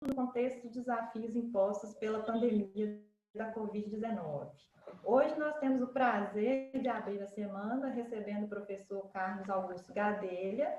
no contexto de desafios impostos pela pandemia da Covid-19. Hoje nós temos o prazer de abrir a semana recebendo o professor Carlos Augusto Gadelha,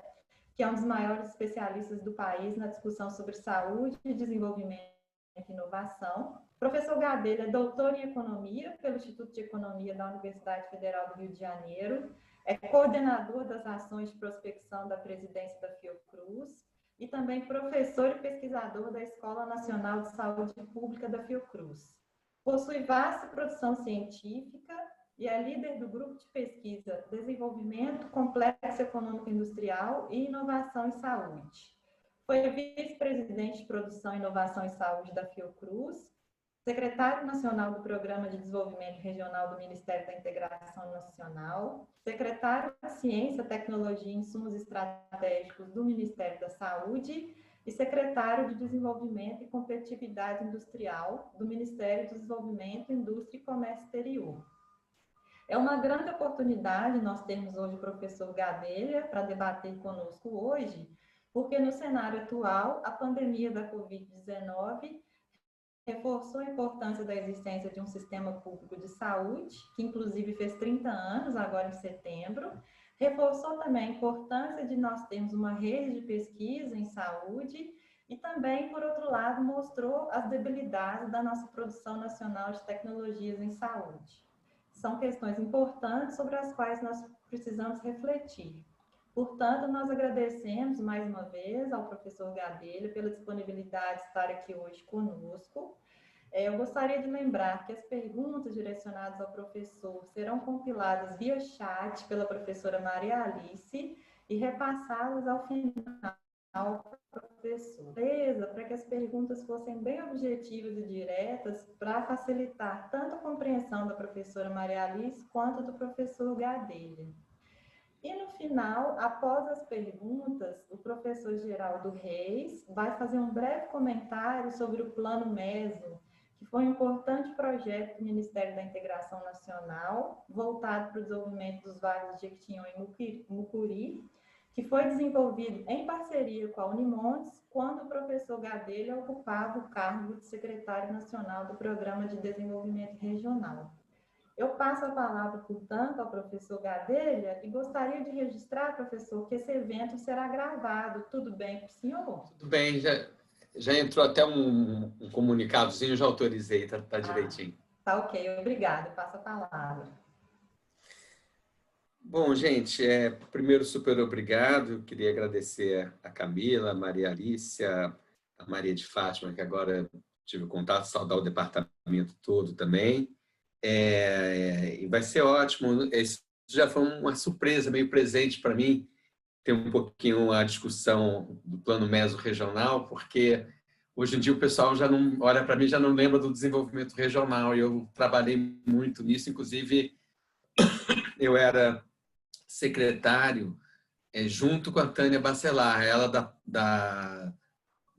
que é um dos maiores especialistas do país na discussão sobre saúde, desenvolvimento e inovação. O professor Gadelha é doutor em Economia pelo Instituto de Economia da Universidade Federal do Rio de Janeiro, é coordenador das ações de prospecção da presidência da Fiocruz e também professor e pesquisador da Escola Nacional de Saúde Pública da Fiocruz. Possui vasta produção científica e é líder do grupo de pesquisa Desenvolvimento Complexo Econômico Industrial e Inovação em Saúde. Foi vice-presidente de Produção, Inovação e Saúde da Fiocruz, secretário nacional do Programa de Desenvolvimento Regional do Ministério da Integração Nacional, secretário de Ciência, Tecnologia e Insumos Estratégicos do Ministério da Saúde e secretário de Desenvolvimento e Competitividade Industrial do Ministério do Desenvolvimento, Indústria e Comércio Exterior. É uma grande oportunidade nós termos hoje o professor Gadelha para debater conosco hoje, porque no cenário atual, a pandemia da Covid-19 reforçou a importância da existência de um sistema público de saúde, que inclusive fez 30 anos, agora em setembro. Reforçou também a importância de nós termos uma rede de pesquisa em saúde e também, por outro lado, mostrou as debilidades da nossa produção nacional de tecnologias em saúde. São questões importantes sobre as quais nós precisamos refletir. Portanto, nós agradecemos mais uma vez ao professor Gadelha pela disponibilidade de estar aqui hoje conosco. Eu gostaria de lembrar que as perguntas direcionadas ao professor serão compiladas via chat pela professora Maria Alice e repassadas ao final ao professor. Para que as perguntas fossem bem objetivas e diretas, para facilitar tanto a compreensão da professora Maria Alice quanto do professor Gadelha. E no final, após as perguntas, o professor Geraldo Reis vai fazer um breve comentário sobre o Plano MESO, que foi um importante projeto do Ministério da Integração Nacional, voltado para o desenvolvimento dos vales de Jequitinhonha e Mucuri, que foi desenvolvido em parceria com a Unimontes, quando o professor Gadelha ocupava o cargo de secretário nacional do Programa de Desenvolvimento Regional. Eu passo a palavra, portanto, ao professor Gadelha e gostaria de registrar, professor, que esse evento será gravado. Tudo bem com o senhor? Tudo bem, já entrou até um comunicadozinho, já autorizei, tá direitinho. Tá ok, obrigada. Passo a palavra. Bom, gente, primeiro, super obrigado. Eu queria agradecer a Camila, a Maria Alicia, a Maria de Fátima, que agora tive contato, saudar o departamento todo também. E vai ser ótimo. Isso já foi uma surpresa, meio presente para mim, ter um pouquinho a discussão do plano mesorregional, porque hoje em dia o pessoal já não olha para mim, já não lembra do desenvolvimento regional, e eu trabalhei muito nisso. Inclusive, eu era secretário junto com a Tânia Bacelar, ela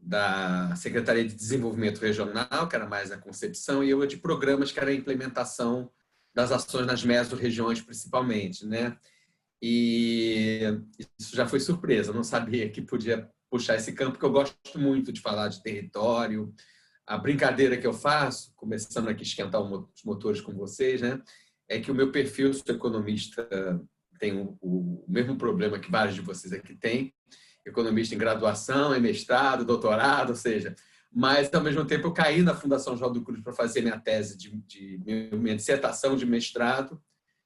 da Secretaria de Desenvolvimento Regional, que era mais a concepção, e eu de programas, que era a implementação das ações nas mesorregiões, principalmente, né? E isso já foi surpresa, eu não sabia que podia puxar esse campo, porque eu gosto muito de falar de território. A brincadeira que eu faço, começando aqui a esquentar os motores com vocês, né? É que o meu perfil, sou economista, tem o mesmo problema que vários de vocês aqui têm, economista em graduação, em mestrado, doutorado, ou seja, mas, ao mesmo tempo, eu caí na Fundação Oswaldo Cruz para fazer minha tese, minha dissertação de mestrado.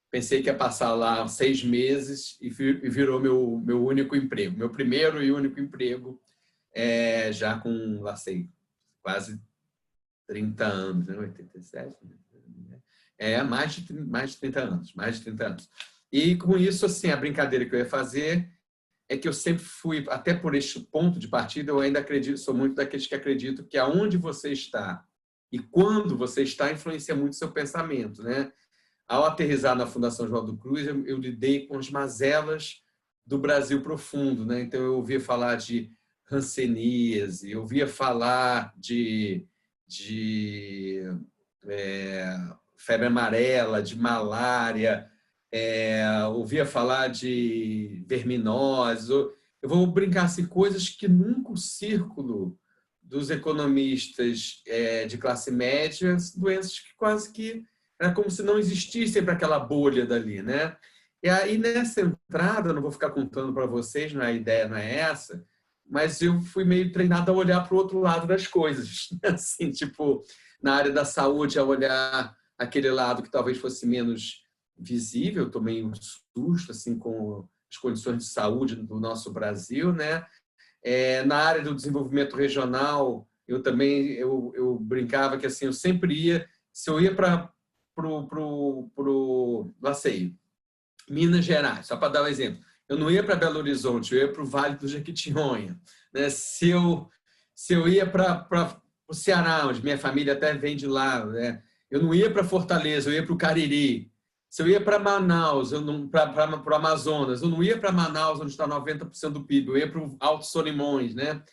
Pensei que ia passar lá 6 meses e virou meu único emprego, meu primeiro e único emprego, já com, lá sei, quase 30 anos, né? 87? Mais de 30 anos, mais de 30 anos. E, com isso, assim, a brincadeira que eu ia fazer é que eu sempre fui, até por este ponto de partida, eu ainda acredito, sou muito daqueles que acreditam que aonde você está e quando você está influencia muito o seu pensamento, né? Ao aterrissar na Fundação Oswaldo Cruz, eu lidei com as mazelas do Brasil profundo, né? Então, eu ouvia falar de hanseníase, eu ouvia falar de febre amarela, de malária, ouvia falar de verminose. Eu vou brincar assim, coisas que nunca o círculo dos economistas de classe média, doenças que quase que era como se não existissem para aquela bolha dali, né? E aí, nessa entrada, eu não vou ficar contando para vocês, não é, a ideia não é essa, mas eu fui meio treinado a olhar para o outro lado das coisas. Assim, tipo, na área da saúde, a olhar aquele lado que talvez fosse menos visível. Eu tomei um susto assim, com as condições de saúde do nosso Brasil, né? Na área do desenvolvimento regional, eu brincava que assim, eu sempre ia, se eu ia para o Laceio, Minas Gerais, só para dar um exemplo, eu não ia para Belo Horizonte, eu ia para o Vale do Jequitinhonha, né? Se eu ia para o Ceará, onde minha família até vem de lá, né? Eu não ia para Fortaleza, eu ia para o Cariri. Se eu ia para Manaus, para o Amazonas, eu não ia para Manaus, onde está 90% do PIB, eu ia para o Alto Solimões, né?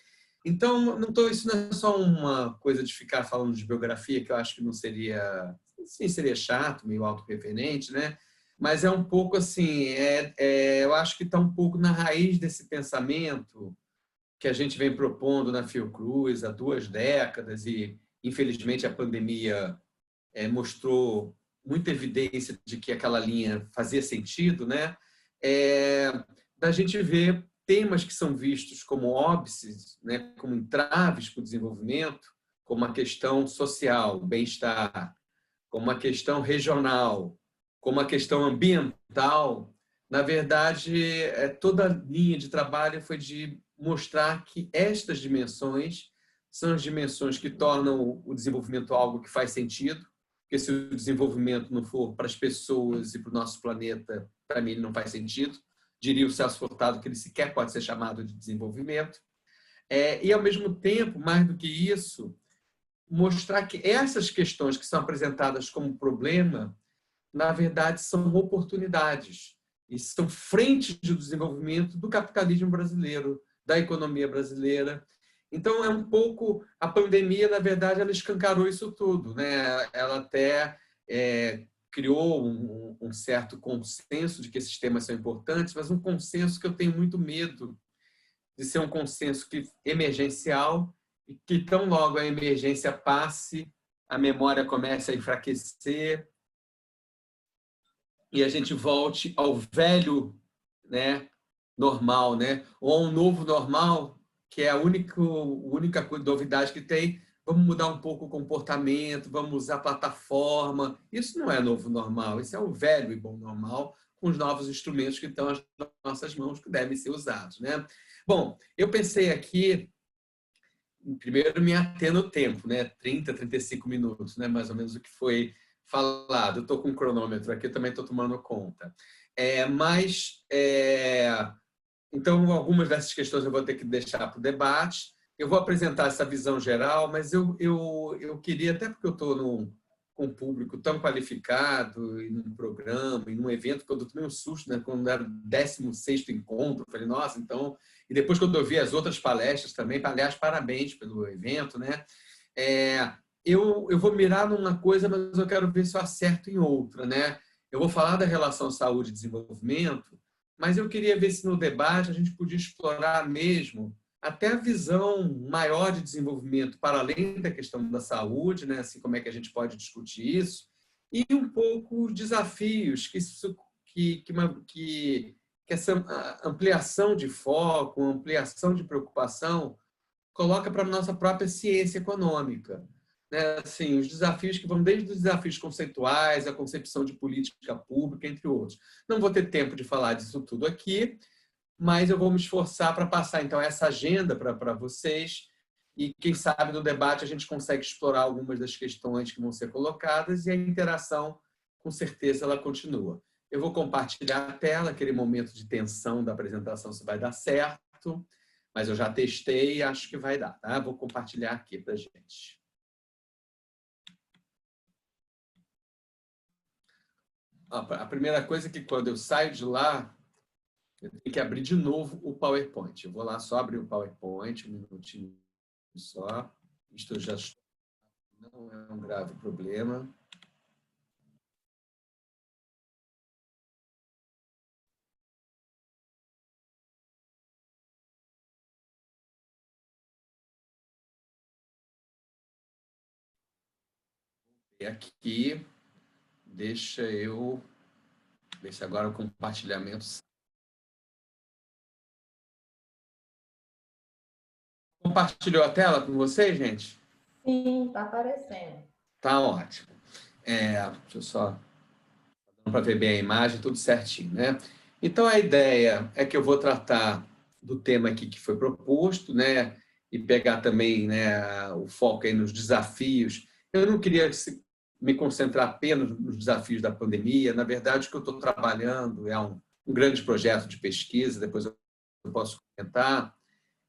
Então, isso não é só uma coisa de ficar falando de biografia, que eu acho que não seria, sim, seria chato, meio autorreferente, né? Mas é um pouco assim, eu acho que está um pouco na raiz desse pensamento que a gente vem propondo na Fiocruz há 2 décadas e, infelizmente, a pandemia mostrou muita evidência de que aquela linha fazia sentido, né? É, da gente ver temas que são vistos como óbices, né? Como entraves para o desenvolvimento, como a questão social, bem-estar, como a questão regional, como a questão ambiental. Na verdade, toda a linha de trabalho foi de mostrar que estas dimensões são as dimensões que tornam o desenvolvimento algo que faz sentido, porque se o desenvolvimento não for para as pessoas e para o nosso planeta, para mim ele não faz sentido. Diria o Celso Furtado que ele sequer pode ser chamado de desenvolvimento. E, ao mesmo tempo, mais do que isso, mostrar que essas questões que são apresentadas como problema, na verdade, são oportunidades e são frentes de desenvolvimento do capitalismo brasileiro, da economia brasileira. Então, é um pouco a pandemia, na verdade, ela escancarou isso tudo, né? Ela até criou um certo consenso de que esses temas são importantes, mas um consenso que eu tenho muito medo de ser um consenso emergencial e que tão logo a emergência passe, a memória comece a enfraquecer e a gente volte ao velho, né, normal, né? Ou a um novo normal, que é a única novidade que tem. Vamos mudar um pouco o comportamento, vamos usar plataforma. Isso não é novo normal, isso é o velho e bom normal, com os novos instrumentos que estão às nossas mãos, que devem ser usados, né? Bom, eu pensei aqui, primeiro me ater no tempo, né? 35 minutos, né? Mais ou menos o que foi falado. Eu estou com um cronômetro aqui, eu também estou tomando conta. Então, algumas dessas questões eu vou ter que deixar para o debate. Eu vou apresentar essa visão geral, mas eu queria, até porque eu estou com um público tão qualificado, e num programa, e num evento, que eu tomei um susto, né? Quando era o 16º encontro, eu falei, nossa, então... E depois, quando eu vi as outras palestras também, aliás, parabéns pelo evento, né? Eu vou mirar numa coisa, mas eu quero ver se eu acerto em outra, né? Eu vou falar da relação saúde e desenvolvimento, mas eu queria ver se no debate a gente podia explorar mesmo até a visão maior de desenvolvimento para além da questão da saúde, né? Assim, como é que a gente pode discutir isso, e um pouco os desafios que essa ampliação de foco, ampliação de preocupação coloca para a nossa própria ciência econômica. Né? Assim, os desafios que vão desde os desafios conceituais, a concepção de política pública, entre outros. Não vou ter tempo de falar disso tudo aqui, mas eu vou me esforçar para passar, então, essa agenda para vocês e, quem sabe, no debate a gente consegue explorar algumas das questões que vão ser colocadas e a interação, com certeza, ela continua. Eu vou compartilhar a tela, aquele momento de tensão da apresentação, se vai dar certo, mas eu já testei e acho que vai dar, tá? Vou compartilhar aqui para a gente. A primeira coisa é que, quando eu saio de lá, eu tenho que abrir de novo o PowerPoint. Eu vou lá só abrir o PowerPoint, um minutinho só. Isto já não é um grave problema. E aqui, deixa eu ver se agora o compartilhamento... Compartilhou a tela com vocês, gente? Sim, está aparecendo. Tá ótimo. Deixa eu só... para ver bem a imagem, tudo certinho, né? Então, a ideia é que eu vou tratar do tema aqui que foi proposto, né? E pegar também, né, o foco aí nos desafios. Eu não queria me concentrar apenas nos desafios da pandemia. Na verdade, o que eu estou trabalhando é um grande projeto de pesquisa, depois eu posso comentar,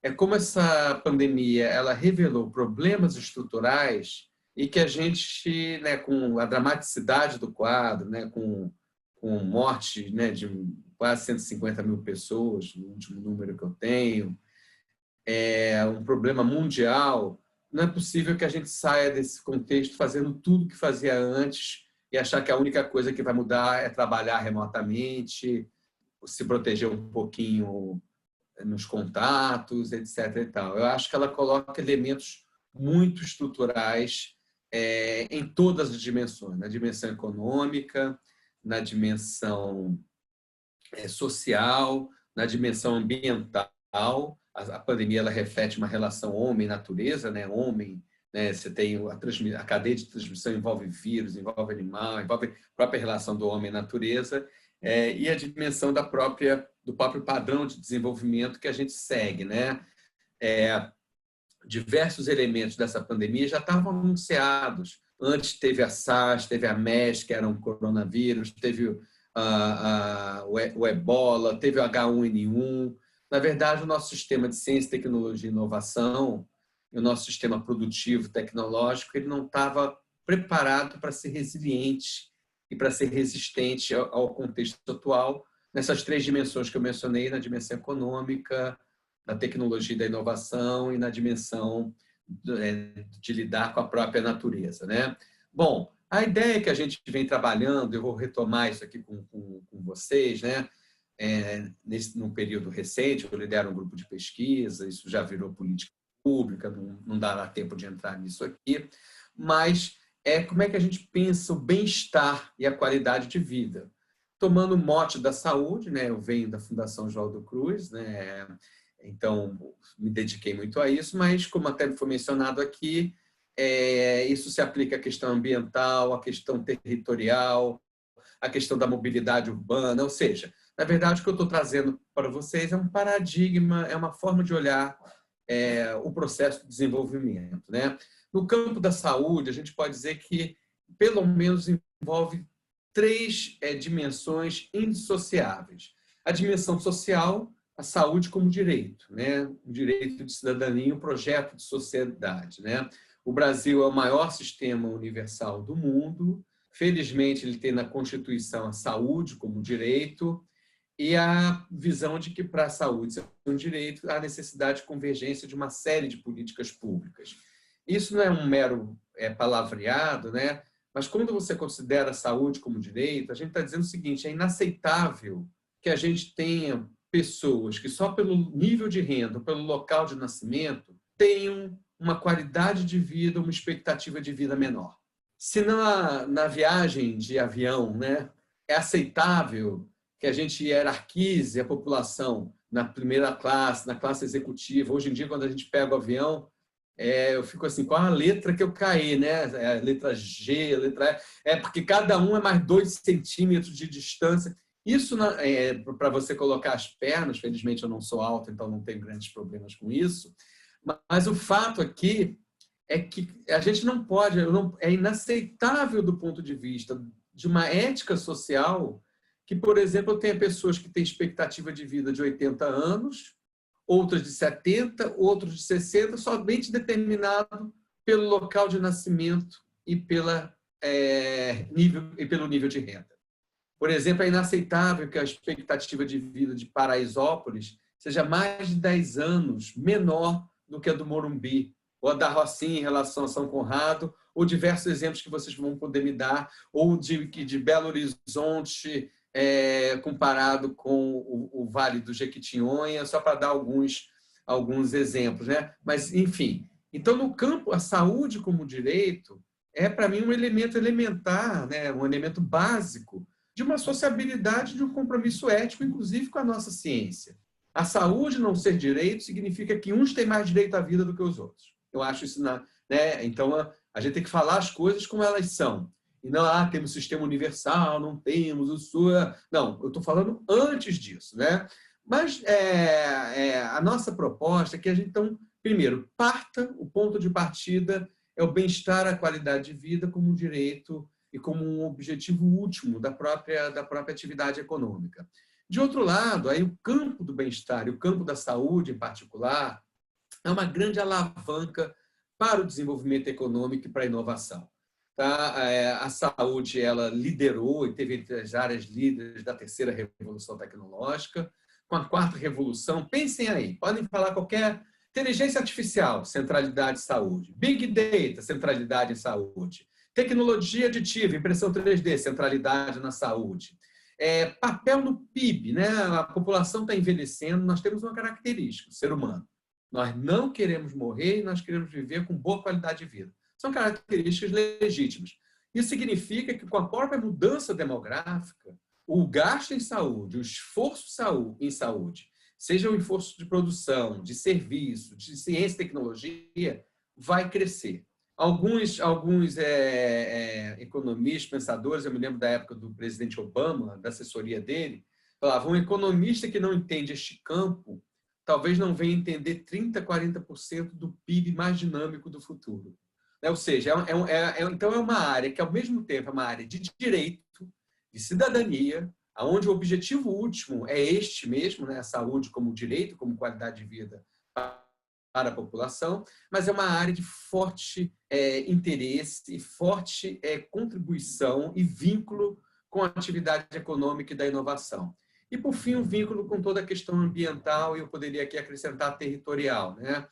é como essa pandemia ela revelou problemas estruturais e que a gente, né, com a dramaticidade do quadro, né, com morte, né, de quase 150 mil pessoas, no último número que eu tenho, é um problema mundial, não é possível que a gente saia desse contexto fazendo tudo que fazia antes e achar que a única coisa que vai mudar é trabalhar remotamente, se proteger um pouquinho nos contatos, etc. E tal. Eu acho que ela coloca elementos muito estruturais em todas as dimensões, na dimensão econômica, na dimensão social, na dimensão ambiental. A pandemia ela reflete uma relação homem-natureza, né? Homem, né? Você tem a cadeia de transmissão envolve vírus, envolve animal, envolve a própria relação do homem-natureza, e a dimensão do próprio padrão de desenvolvimento que a gente segue, né? Diversos elementos dessa pandemia já estavam anunciados. Antes teve a SARS, teve a MERS, que era um coronavírus, teve o Ebola, teve o H1N1. Na verdade, o nosso sistema de ciência, tecnologia e inovação, e o nosso sistema produtivo tecnológico, ele não estava preparado para ser resiliente e para ser resistente ao contexto atual, nessas três dimensões que eu mencionei, na dimensão econômica, na tecnologia da inovação e na dimensão de lidar com a própria natureza, né? Bom, a ideia que a gente vem trabalhando, eu vou retomar isso aqui com vocês, né? Num período recente, eu lidero um grupo de pesquisa, isso já virou política pública, não dará tempo de entrar nisso aqui, mas como é que a gente pensa o bem-estar e a qualidade de vida. Tomando o mote da saúde, né? Eu venho da Fundação Oswaldo Cruz, né? Então, me dediquei muito a isso, mas, como até foi mencionado aqui, isso se aplica à questão ambiental, à questão territorial, à questão da mobilidade urbana, ou seja, na verdade, o que eu estou trazendo para vocês é um paradigma, é uma forma de olhar o processo de desenvolvimento, né? No campo da saúde, a gente pode dizer que, pelo menos, envolve três dimensões indissociáveis. A dimensão social, a saúde como direito, né? Um direito de cidadania, um projeto de sociedade, né? O Brasil é o maior sistema universal do mundo. Felizmente, ele tem na Constituição a saúde como direito e a visão de que para a saúde ser um direito há necessidade de convergência de uma série de políticas públicas. Isso não é um mero palavreado, né? Mas quando você considera a saúde como direito, a gente está dizendo o seguinte: é inaceitável que a gente tenha pessoas que só pelo nível de renda, pelo local de nascimento, tenham uma qualidade de vida, uma expectativa de vida menor. Se na viagem de avião, né, é aceitável que a gente hierarquize a população na primeira classe, na classe executiva. Hoje em dia, quando a gente pega o avião, eu fico assim, qual a letra que eu caí, né? A letra G, a letra E. Porque cada um é mais 2 centímetros de distância. Isso para você colocar as pernas, felizmente eu não sou alto, então não tenho grandes problemas com isso, mas o fato aqui é que a gente não pode, é inaceitável do ponto de vista de uma ética social que, por exemplo, eu tenha pessoas que têm expectativa de vida de 80 anos, outras de 70, outros de 60, somente determinado pelo local de nascimento e pelo nível de renda. Por exemplo, é inaceitável que a expectativa de vida de Paraisópolis seja mais de 10 anos menor do que a do Morumbi, ou a da Rocinha em relação a São Conrado, ou diversos exemplos que vocês vão poder me dar, ou de Belo Horizonte comparado com o Vale do Jequitinhonha, só para dar alguns exemplos, né? Mas, enfim. Então, no campo, a saúde como direito, é, para mim, um elemento elementar, né? Um elemento básico de uma sociabilidade, de um compromisso ético, inclusive com a nossa ciência. A saúde não ser direito significa que uns têm mais direito à vida do que os outros. Eu acho isso, né? Então, a gente tem que falar as coisas como elas são. E não, temos sistema universal, não temos o SUA. Não, eu estou falando antes disso, né? Mas a nossa proposta é que a gente, então, primeiro, o ponto de partida é o bem-estar, a qualidade de vida como um direito e como um objetivo último da própria atividade econômica. De outro lado, aí o campo do bem-estar e o campo da saúde, em particular, é uma grande alavanca para o desenvolvimento econômico e para a inovação. Tá? A saúde, ela liderou e teve entre as áreas líderes da terceira revolução tecnológica. Com a quarta revolução, pensem aí, podem falar qualquer inteligência artificial, centralidade em saúde. Big Data, centralidade em saúde. Tecnologia aditiva, impressão 3D, centralidade na saúde. Papel no PIB, né? A população está envelhecendo, nós temos uma característica, o ser humano. Nós não queremos morrer e nós queremos viver com boa qualidade de vida. São características legítimas. Isso significa que, com a própria mudança demográfica, o gasto em saúde, o esforço em saúde, seja o esforço de produção, de serviço, de ciência e tecnologia, vai crescer. Alguns economistas, pensadores, eu me lembro da época do presidente Obama, da assessoria dele, falavam: um economista que não entende este campo talvez não venha entender 30%, 40% do PIB mais dinâmico do futuro. Ou seja, então é uma área que, ao mesmo tempo, é uma área de direito, de cidadania, onde o objetivo último é este mesmo, né? A saúde como direito, como qualidade de vida para a população, mas é uma área de forte interesse e forte contribuição e vínculo com a atividade econômica e da inovação. E, por fim, um vínculo com toda a questão ambiental, e eu poderia aqui acrescentar territorial, né?